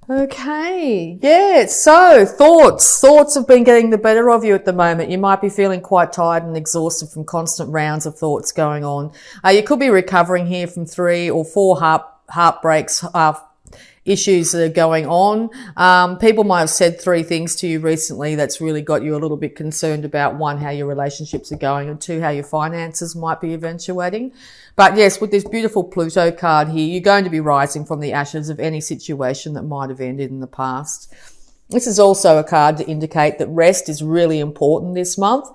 Okay, yeah, so thoughts have been getting the better of you at the moment. You might be feeling quite tired and exhausted from constant rounds of thoughts going on. You could be recovering here from 3 or 4 heartbreaks, issues that are going on. People might have said 3 things to you recently that's really got you a little bit concerned about, 1, how your relationships are going, and 2, how your finances might be eventuating. But yes, with this beautiful Pluto card here, you're going to be rising from the ashes of any situation that might have ended in the past. This is also a card to indicate that rest is really important this month.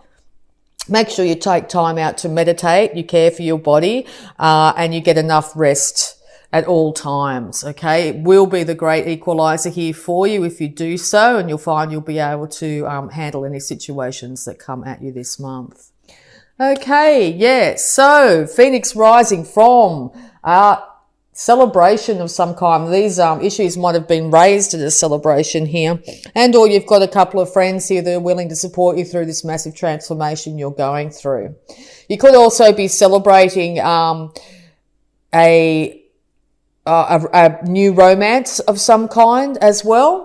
Make sure you take time out to meditate, you care for your body, and you get enough rest at all times, okay? It will be the great equalizer here for you if you do so, and you'll find you'll be able to handle any situations that come at you this month. Okay, yeah, so Phoenix rising from celebration of some kind. These issues might have been raised at a celebration here, and or you've got a couple of friends here that are willing to support you through this massive transformation you're going through. You could also be celebrating a new romance of some kind as well.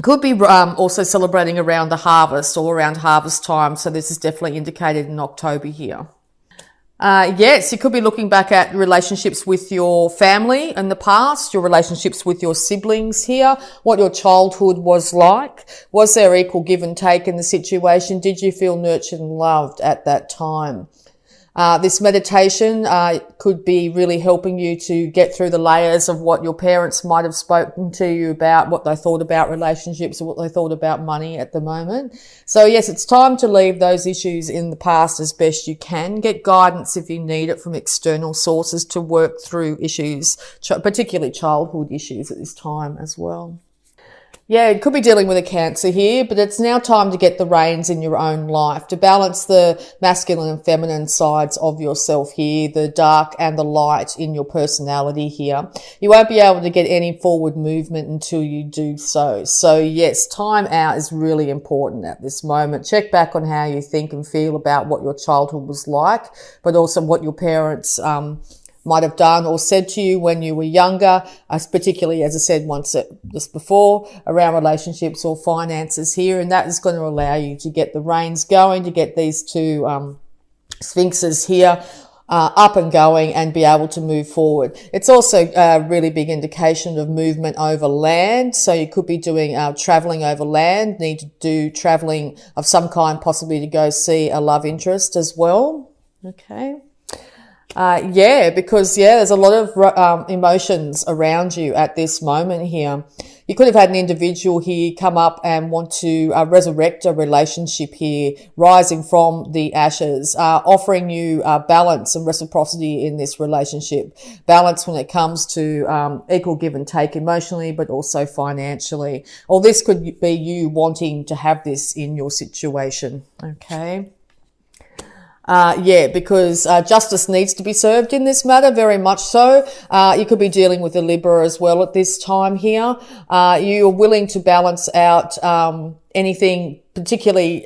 Could be also celebrating around the harvest or around harvest time. So this is definitely indicated in October here. Yes, you could be looking back at relationships with your family in the past, your relationships with your siblings here, what your childhood was like. Was there equal give and take in the situation? Did you feel nurtured and loved at that time? This meditation could be really helping you to get through the layers of what your parents might have spoken to you about, what they thought about relationships, or what they thought about money at the moment. So yes, it's time to leave those issues in the past as best you can. Get guidance if you need it from external sources to work through issues, particularly childhood issues at this time as well. Yeah, it could be dealing with a Cancer here, but it's now time to get the reins in your own life, to balance the masculine and feminine sides of yourself here, the dark and the light in your personality here. You won't be able to get any forward movement until you do so. So yes, time out is really important at this moment. Check back on how you think and feel about what your childhood was like, but also what your parents might have done or said to you when you were younger, particularly, as I said once just before, around relationships or finances here. And that is going to allow you to get the reins going, to get these 2 sphinxes here up and going and be able to move forward. It's also a really big indication of movement over land. So you could be doing traveling over land, need to do traveling of some kind, possibly to go see a love interest as well. Okay. Because there's a lot of emotions around you at this moment here. You could have had an individual here come up and want to resurrect a relationship here, rising from the ashes, offering you balance and reciprocity in this relationship. Balance when it comes to equal give and take emotionally, but also financially. Or this could be you wanting to have this in your situation. Okay. Because justice needs to be served in this matter, very much so. You could be dealing with a Libra as well at this time here. You're willing to balance out anything particularly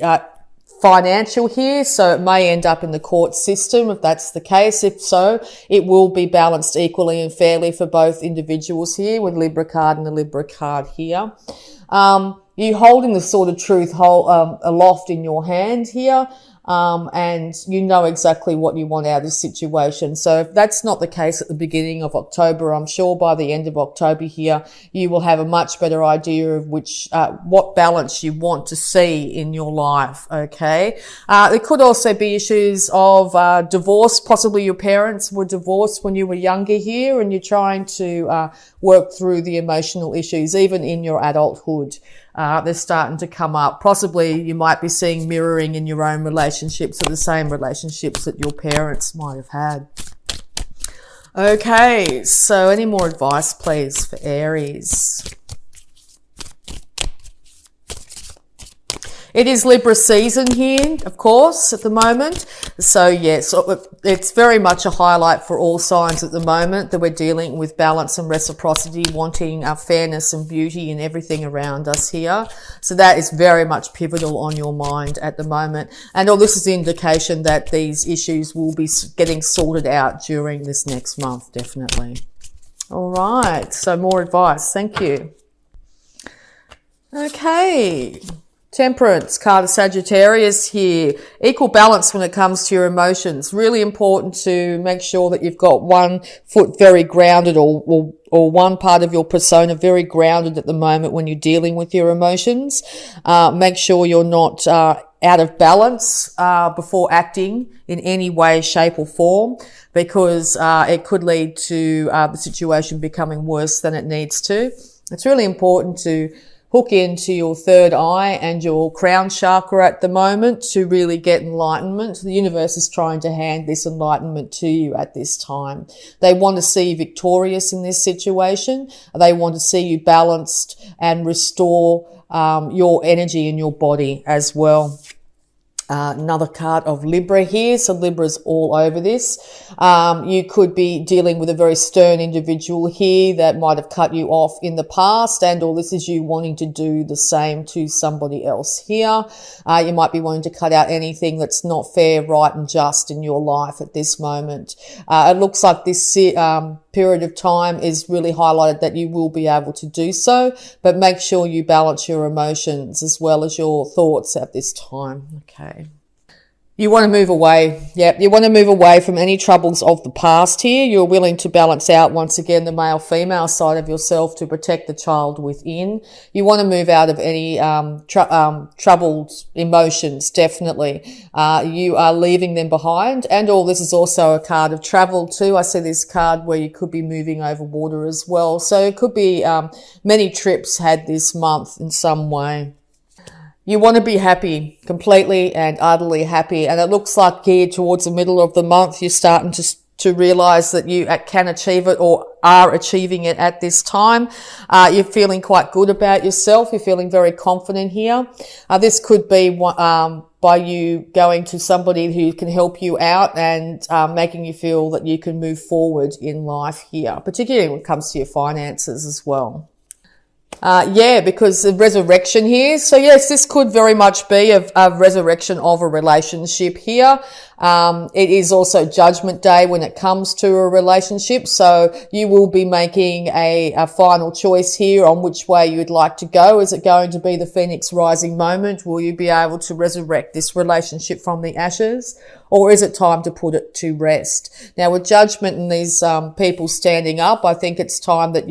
financial here, so it may end up in the court system if that's the case. If so, it will be balanced equally and fairly for both individuals here, with Libra card and the Libra card here. You holding the sort of truth aloft in your hand here. And you know exactly what you want out of this situation. So if that's not the case at the beginning of October, I'm sure by the end of October here, you will have a much better idea of what balance you want to see in your life. Okay. There could also be issues of, divorce. Possibly your parents were divorced when you were younger here, and you're trying to, work through the emotional issues, even in your adulthood. They're starting to come up. Possibly you might be seeing mirroring in your own relationships or the same relationships that your parents might have had. Okay, so any more advice, please, for Aries? It is Libra season here, of course, at the moment. So yes, it's very much a highlight for all signs at the moment that we're dealing with balance and reciprocity, wanting fairness and beauty in everything around us here. So that is very much pivotal on your mind at the moment. And all this is the indication that these issues will be getting sorted out during this next month, definitely. All right, so more advice. Thank you. Okay. Temperance, card of Sagittarius here. Equal balance when it comes to your emotions. Really important to make sure that you've got one foot very grounded or one part of your persona very grounded at the moment when you're dealing with your emotions. Make sure you're not out of balance before acting in any way, shape or form, because it could lead to the situation becoming worse than it needs to. It's really important to hook into your third eye and your crown chakra at the moment to really get enlightenment. The universe is trying to hand this enlightenment to you at this time. They want to see you victorious in this situation. They want to see you balanced and restore your energy in your body as well. Another card of Libra here. So Libra's all over this. You could be dealing with a very stern individual here that might have cut you off in the past, and or this is you wanting to do the same to somebody else here. You might be wanting to cut out anything that's not fair, right and just in your life at this moment. It looks like this period of time is really highlighted that you will be able to do so, but make sure you balance your emotions as well as your thoughts at this time. Okay. You want to move away. Yep, you want to move away from any troubles of the past here. You're willing to balance out, once again, the male-female side of yourself to protect the child within. You want to move out of any troubled emotions, definitely. You are leaving them behind. And all this is also a card of travel too. I see this card where you could be moving over water as well. So it could be many trips had this month in some way. You want to be happy, completely and utterly happy. And it looks like here towards the middle of the month, you're starting to realize that you can achieve it or are achieving it at this time. You're feeling quite good about yourself. You're feeling very confident here. This could be by you going to somebody who can help you out and making you feel that you can move forward in life here, particularly when it comes to your finances as well. Because the resurrection here. So yes, this could very much be a resurrection of a relationship here. It is also Judgment Day when it comes to a relationship. So you will be making a final choice here on which way you'd like to go. Is it going to be the Phoenix rising moment? Will you be able to resurrect this relationship from the ashes? Or is it time to put it to rest? Now with Judgment and these people standing up, I think it's time that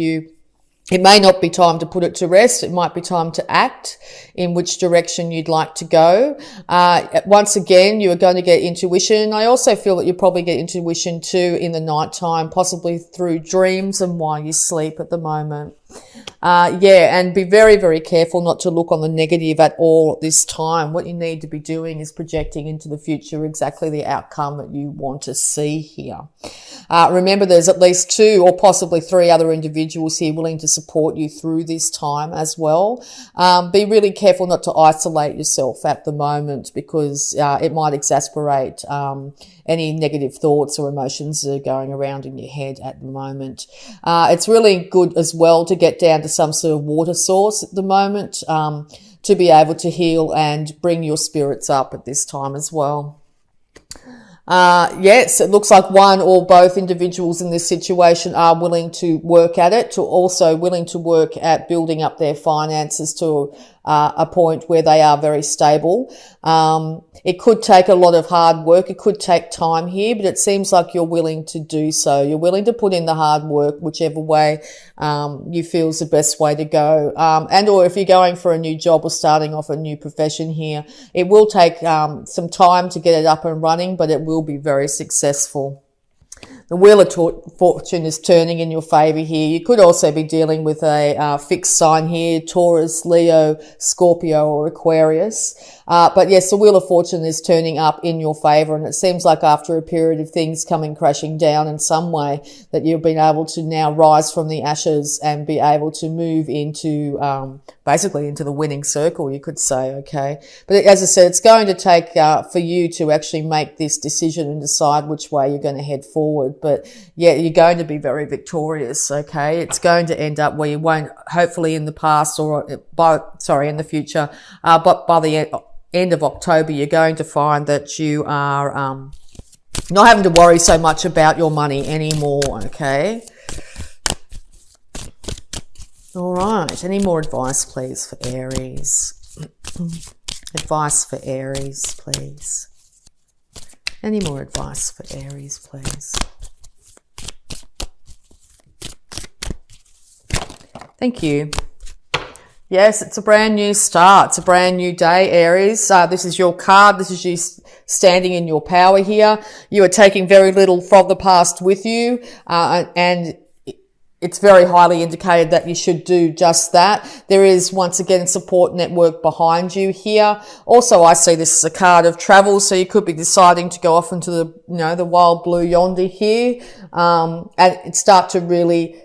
it may not be time to put it to rest. It might be time to act in which direction you'd like to go. Once again, you are going to get intuition. I also feel that you probably get intuition too in the nighttime, possibly through dreams and while you sleep at the moment. And be very, very careful not to look on the negative at all at this time. What you need to be doing is projecting into the future exactly the outcome that you want to see here. Remember, there's at least 2 or possibly 3 other individuals here willing to support you through this time as well. Be really careful not to isolate yourself at the moment because it might exasperate any negative thoughts or emotions that are going around in your head at the moment. It's really good as well to get down to some sort of water source at the moment to be able to heal and bring your spirits up at this time as well. Yes, it looks like one or both individuals in this situation are willing to work at it, to also willing to work at building up their finances to a point where they are very stable. It could take a lot of hard work. It could take time here, but it seems like you're willing to do so. You're willing to put in the hard work, whichever way you feel is the best way to go. And or if you're going for a new job or starting off a new profession here, it will take some time to get it up and running, but it will be very successful. The wheel of fortune is turning in your favour here. You could also be dealing with a fixed sign here, Taurus, Leo, Scorpio or Aquarius. But yes, the wheel of fortune is turning up in your favour, and it seems like after a period of things coming crashing down in some way that you've been able to now rise from the ashes and be able to move into basically into the winning circle, you could say, okay? But as I said, it's going to take for you to actually make this decision and decide which way you're going to head forward. But yeah, you're going to be very victorious, okay? It's going to end up where you won't, hopefully in the past or in the future, but by the end of October, you're going to find that you are not having to worry so much about your money anymore, okay? All right. Any more advice, please, for Aries? Advice for Aries, please. Any more advice for Aries, please? Thank you. Yes, it's a brand new start. It's a brand new day, Aries. This is your card. This is you standing in your power here. You are taking very little from the past with you, and it's very highly indicated that you should do just that. There is, once again, support network behind you here. Also, I see this as a card of travel, so you could be deciding to go off into the wild blue yonder here, and start to really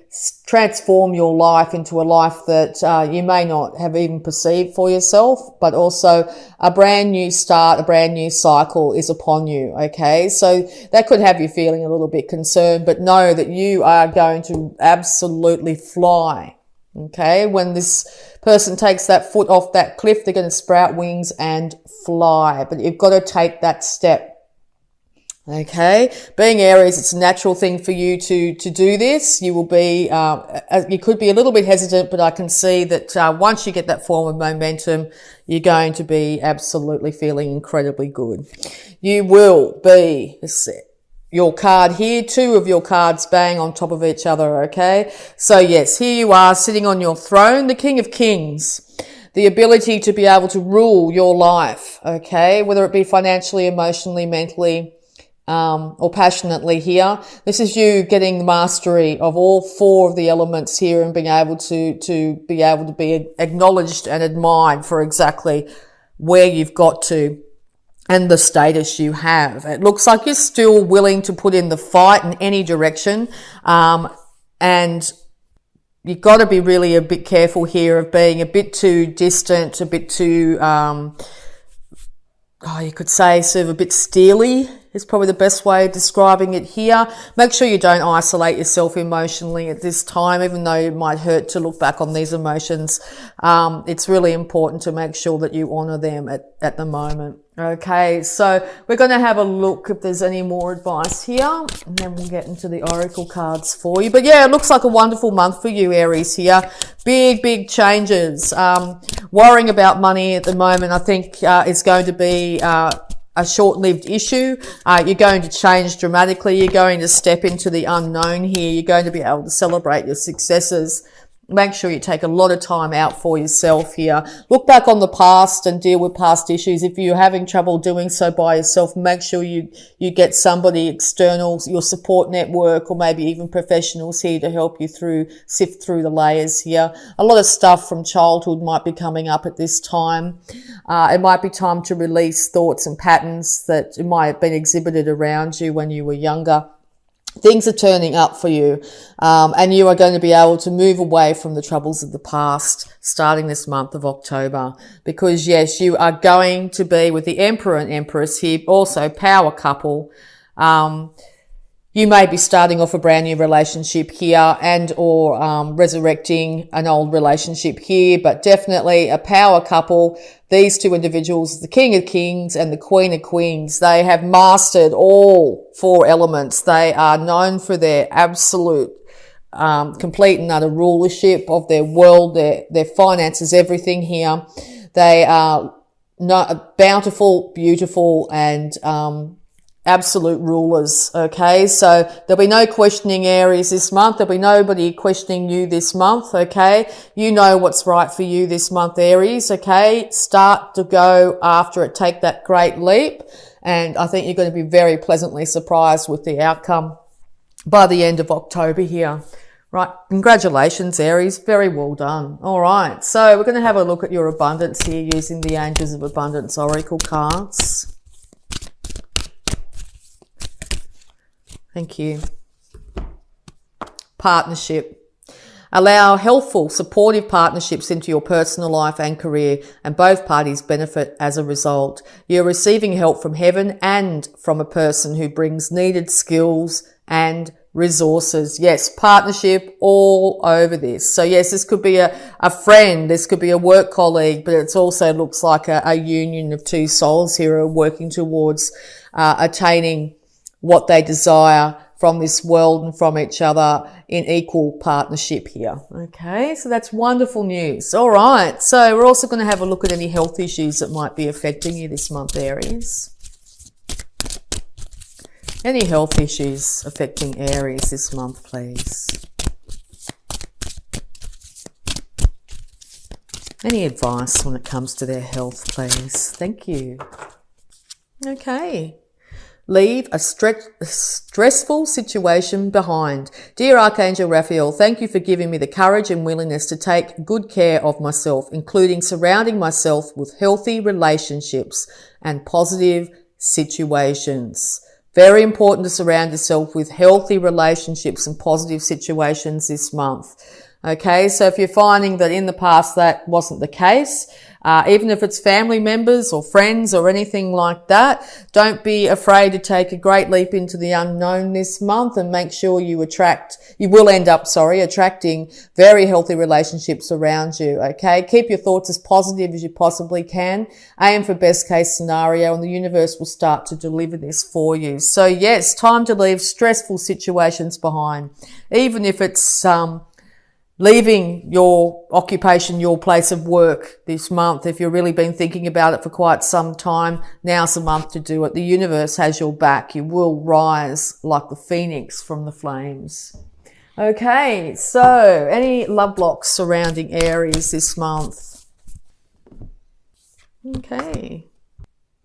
transform your life into a life that you may not have even perceived for yourself, but also a brand new start, a brand new cycle is upon you, okay? So that could have you feeling a little bit concerned, but know that you are going to absolutely fly, okay? When this person takes that foot off that cliff, they're going to sprout wings and fly, but you've got to take that step. Okay, being Aries, it's a natural thing for you to do this. You will be, you could be a little bit hesitant, but I can see that once you get that form of momentum, you're going to be absolutely feeling incredibly good. You will be, your card here, two of your cards bang on top of each other, okay? So yes, here you are sitting on your throne, the King of Kings. The ability to be able to rule your life, okay? Whether it be financially, emotionally, mentally, or passionately here. This is you getting the mastery of all four of the elements here and being able to be acknowledged and admired for exactly where you've got to and the status you have. It looks like you're still willing to put in the fight in any direction. And you've got to be really a bit careful here of being a bit too distant, a bit too, you could say sort of a bit steely is probably the best way of describing it here. Make sure you don't isolate yourself emotionally at this time, even though it might hurt to look back on these emotions. It's really important to make sure that you honour them at the moment. Okay, so we're going to have a look if there's any more advice here, and then we'll get into the oracle cards for you. But yeah, it looks like a wonderful month for you, Aries, here. Big changes. Worrying about money at the moment, I think, is going to be a short-lived issue. You're going to change dramatically. You're going to step into the unknown here. You're going to be able to celebrate your successes. Make sure you take a lot of time out for yourself here. Look back on the past and deal with past issues. If you're having trouble doing so by yourself, make sure you get somebody external, your support network, or maybe even professionals here to help you sift through the layers here. A lot of stuff from childhood might be coming up at this time. It might be time to release thoughts and patterns that might have been exhibited around you when you were younger. Things are turning up for you, and you are going to be able to move away from the troubles of the past starting this month of October, because yes, you are going to be with the Emperor and Empress here, also power couple. You may be starting off a brand new relationship here and or resurrecting an old relationship here, but definitely a power couple. These two individuals, the King of Kings and the Queen of Queens, they have mastered all four elements. They are known for their absolute complete and utter rulership of their world, their finances, everything here. They are bountiful, beautiful, and absolute rulers, okay? So there'll be no questioning Aries this month. There'll be nobody questioning you this month, okay? You know what's right for you this month, Aries, okay? Start to go after it. Take that great leap. And I think you're going to be very pleasantly surprised with the outcome by the end of October here. Right, congratulations, Aries. Very well done. All right, so we're going to have a look at your abundance here using the Angels of Abundance Oracle cards. Thank you. Partnership. Allow healthful, supportive partnerships into your personal life and career, and both parties benefit as a result. You're receiving help from heaven and from a person who brings needed skills and resources. Yes, partnership all over this. So yes, this could be a friend, this could be a work colleague, but it also looks like a union of two souls here who are working towards attaining what they desire from this world and from each other in equal partnership here. Okay, so that's wonderful news. All right, so we're also going to have a look at any health issues that might be affecting you this month, Aries. Any health issues affecting Aries this month, please. Any advice when it comes to their health, please? Thank you. Okay. Leave a stressful situation behind. Dear Archangel Raphael, thank you for giving me the courage and willingness to take good care of myself, including surrounding myself with healthy relationships and positive situations. Very important to surround yourself with healthy relationships and positive situations this month. Okay, so if you're finding that in the past that wasn't the case, even if it's family members or friends or anything like that, don't be afraid to take a great leap into the unknown this month and make sure you will end up attracting very healthy relationships around you. Okay, keep your thoughts as positive as you possibly can. Aim for best case scenario and the universe will start to deliver this for you. So yes, time to leave stressful situations behind, even if it's, leaving your occupation, your place of work this month. If you've really been thinking about it for quite some time, now's the month to do it. The universe has your back. You will rise like the phoenix from the flames. Okay, so any love blocks surrounding Aries this month? Okay.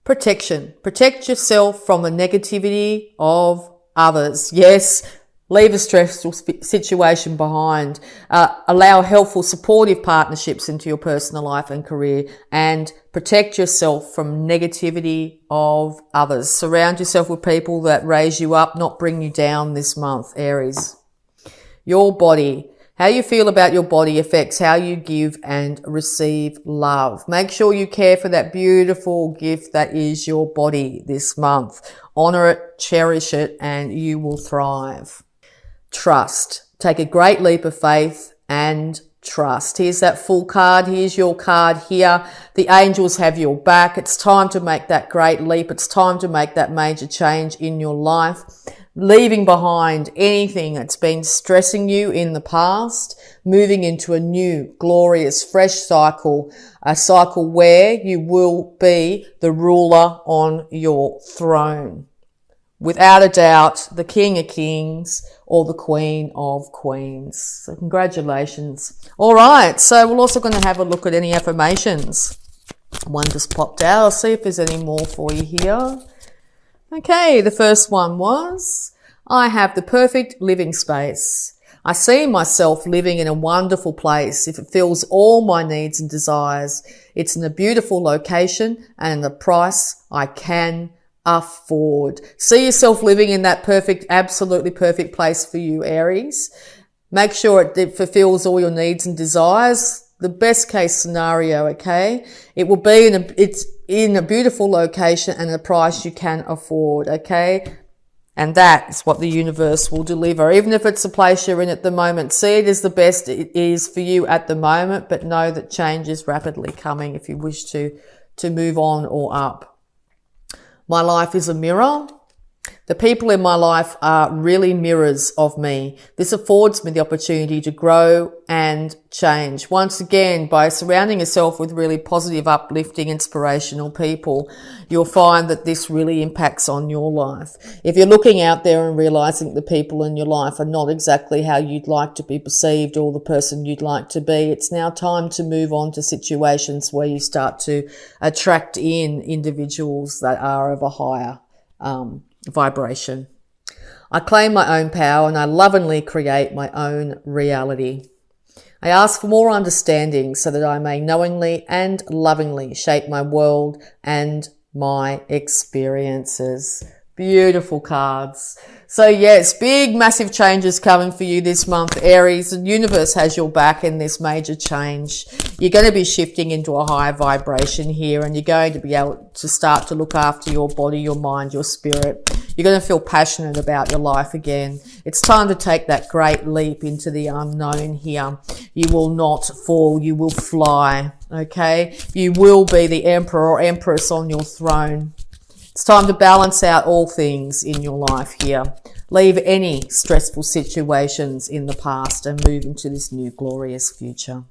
Protection. Protect yourself from the negativity of others. Yes. Leave a stressful situation behind. Allow helpful, supportive partnerships into your personal life and career, and protect yourself from negativity of others. Surround yourself with people that raise you up, not bring you down this month, Aries. Your body. How you feel about your body affects how you give and receive love. Make sure you care for that beautiful gift that is your body this month. Honor it, cherish it, and you will thrive. Trust. Take a great leap of faith and trust. Here's that full card. Here's your card here. The angels have your back. It's time to make that great leap. It's time to make that major change in your life. Leaving behind anything that's been stressing you in the past, moving into a new, glorious, fresh cycle, a cycle where you will be the ruler on your throne. Without a doubt, the King of Kings or the Queen of Queens. So congratulations. All right, so we're also going to have a look at any affirmations. One just popped out. I'll see if there's any more for you here. Okay, the first one was, I have the perfect living space. I see myself living in a wonderful place. If it fills all my needs and desires, it's in a beautiful location and the price I can afford. See yourself living in that perfect, absolutely perfect place for you, Aries. Make sure it fulfills all your needs and desires. The best case scenario, okay? It will be it's in a beautiful location and a price you can afford, okay? And that is what the universe will deliver. Even if it's a place you're in at the moment, see it as the best it is for you at the moment, but know that change is rapidly coming if you wish to move on or up. My life is a mirror. The people in my life are really mirrors of me. This affords me the opportunity to grow and change. Once again, by surrounding yourself with really positive, uplifting, inspirational people, you'll find that this really impacts on your life. If you're looking out there and realizing the people in your life are not exactly how you'd like to be perceived or the person you'd like to be, it's now time to move on to situations where you start to attract in individuals that are of a higher vibration. I claim my own power and I lovingly create my own reality. I ask for more understanding so that I may knowingly and lovingly shape my world and my experiences. Beautiful cards. So yes, big, massive changes coming for you this month, Aries. The universe has your back in this major change. You're going to be shifting into a higher vibration here, and you're going to be able to start to look after your body, your mind, your spirit. You're going to feel passionate about your life again. It's time to take that great leap into the unknown here. You will not fall, you will fly, okay? You will be the emperor or empress on your throne. It's time to balance out all things in your life here. Leave any stressful situations in the past and move into this new glorious future.